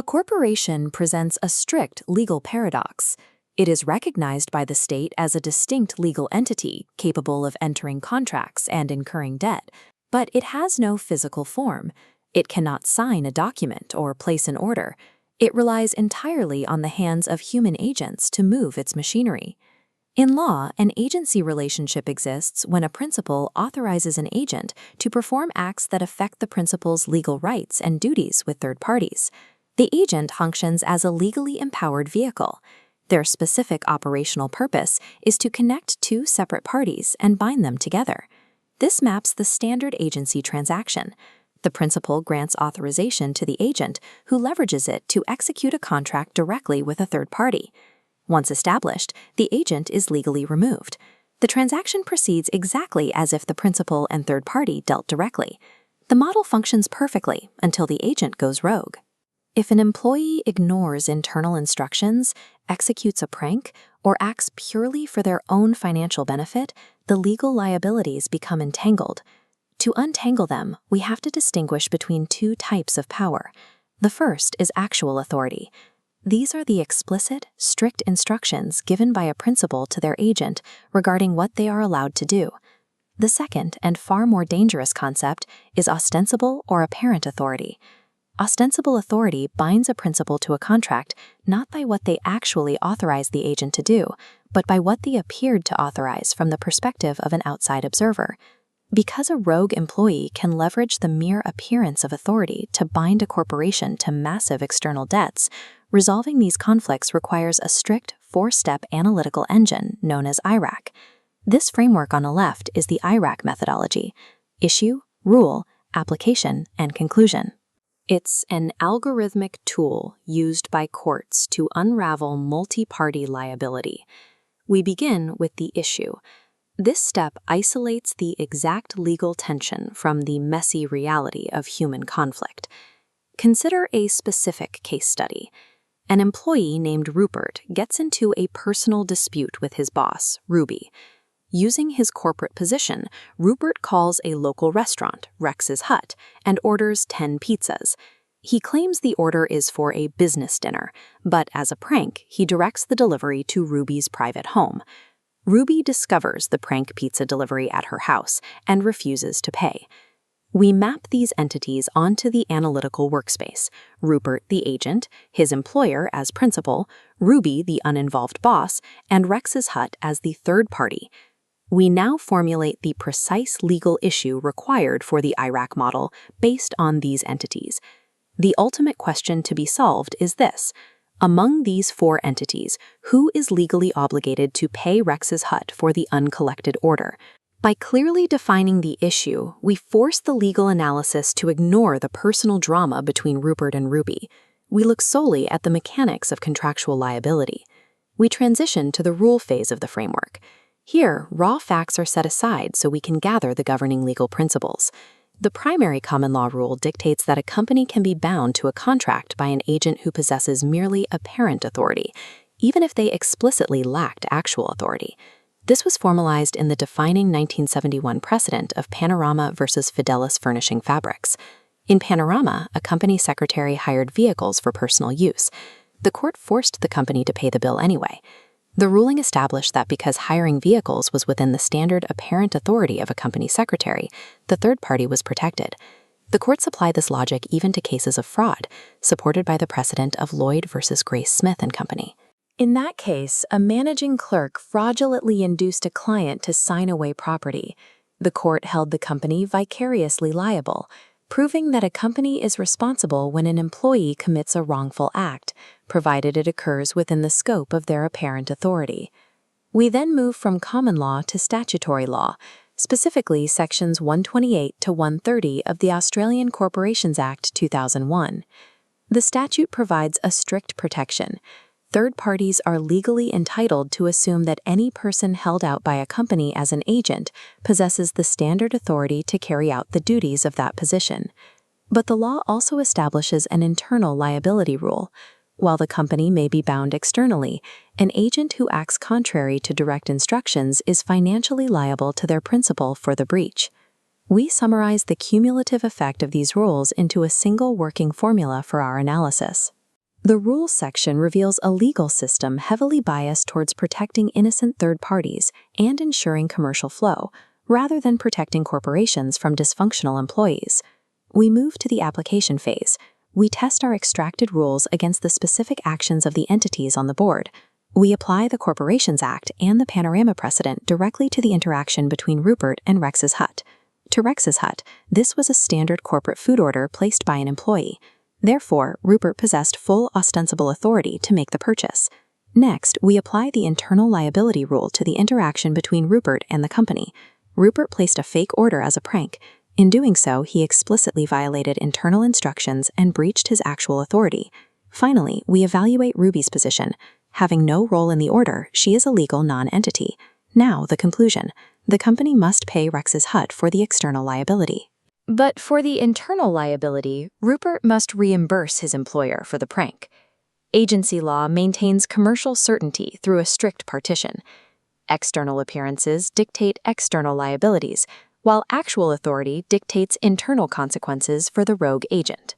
A corporation presents a strict legal paradox. It is recognized by the state as a distinct legal entity capable of entering contracts and incurring debt, but it has no physical form. It cannot sign a document or place an order. It relies entirely on the hands of human agents to move its machinery. In law, an agency relationship exists when a principal authorizes an agent to perform acts that affect the principal's legal rights and duties with third parties. The agent functions as a legally empowered vehicle. Their specific operational purpose is to connect two separate parties and bind them together. This maps the standard agency transaction. The principal grants authorization to the agent, who leverages it to execute a contract directly with a third party. Once established, the agent is legally removed. The transaction proceeds exactly as if the principal and third party dealt directly. The model functions perfectly until the agent goes rogue. If an employee ignores internal instructions, executes a prank, or acts purely for their own financial benefit, the legal liabilities become entangled. To untangle them, we have to distinguish between two types of power. The first is actual authority. These are the explicit, strict instructions given by a principal to their agent regarding what they are allowed to do. The second, and far more dangerous concept, is ostensible or apparent authority. Ostensible authority binds a principal to a contract not by what they actually authorized the agent to do, but by what they appeared to authorize from the perspective of an outside observer. Because a rogue employee can leverage the mere appearance of authority to bind a corporation to massive external debts, resolving these conflicts requires a strict four-step analytical engine known as IRAC. This framework on the left is the IRAC methodology: issue, rule, application, and conclusion. It's an algorithmic tool used by courts to unravel multi-party liability. We begin with the issue. This step isolates the exact legal tension from the messy reality of human conflict. Consider a specific case study. An employee named Rupert gets into a personal dispute with his boss, Ruby. Using his corporate position, Rupert calls a local restaurant, Rex's Hut, and orders 10 pizzas. He claims the order is for a business dinner, but as a prank, he directs the delivery to Ruby's private home. Ruby discovers the prank pizza delivery at her house and refuses to pay. We map these entities onto the analytical workspace: Rupert, the agent, his employer as principal, Ruby, the uninvolved boss, and Rex's Hut as the third party. We now formulate the precise legal issue required for the IRAC model based on these entities. The ultimate question to be solved is this: among these four entities, who is legally obligated to pay Rex's Hut for the uncollected order? By clearly defining the issue, we force the legal analysis to ignore the personal drama between Rupert and Ruby. We look solely at the mechanics of contractual liability. We transition to the rule phase of the framework. Here, raw facts are set aside so we can gather the governing legal principles. The primary common law rule dictates that a company can be bound to a contract by an agent who possesses merely apparent authority, even if they explicitly lacked actual authority. This was formalized in the defining 1971 precedent of Panorama versus Fidelis Furnishing Fabrics. In Panorama, a company secretary hired vehicles for personal use. The court forced the company to pay the bill anyway. The ruling established that because hiring vehicles was within the standard apparent authority of a company secretary, the third party was protected. The courts apply this logic even to cases of fraud, supported by the precedent of Lloyd versus Grace Smith and Company. In that case, a managing clerk fraudulently induced a client to sign away property. The court held the company vicariously liable, proving that a company is responsible when an employee commits a wrongful act, provided it occurs within the scope of their apparent authority. We then move from common law to statutory law, specifically Sections 128 to 130 of the Australian Corporations Act 2001. The statute provides a strict protection. Third parties are legally entitled to assume that any person held out by a company as an agent possesses the standard authority to carry out the duties of that position. But the law also establishes an internal liability rule. While the company may be bound externally, an agent who acts contrary to direct instructions is financially liable to their principal for the breach. We summarize the cumulative effect of these rules into a single working formula for our analysis. The rules section reveals a legal system heavily biased towards protecting innocent third parties and ensuring commercial flow, rather than protecting corporations from dysfunctional employees. We move to the application phase. We test our extracted rules against the specific actions of the entities on the board. We apply the Corporations Act and the Panorama precedent directly to the interaction between Rupert and Rex's hut. To Rex's hut, this was a standard corporate food order placed by an employee. Therefore, Rupert possessed full ostensible authority to make the purchase. Next, we apply the internal liability rule to the interaction between Rupert and the company. Rupert placed a fake order as a prank. In doing so, he explicitly violated internal instructions and breached his actual authority. Finally, we evaluate Ruby's position. Having no role in the order, she is a legal non-entity. Now, the conclusion. The company must pay Rex's hut for the external liability. But for the internal liability, Rupert must reimburse his employer for the prank. Agency law maintains commercial certainty through a strict partition. External appearances dictate external liabilities, while actual authority dictates internal consequences for the rogue agent.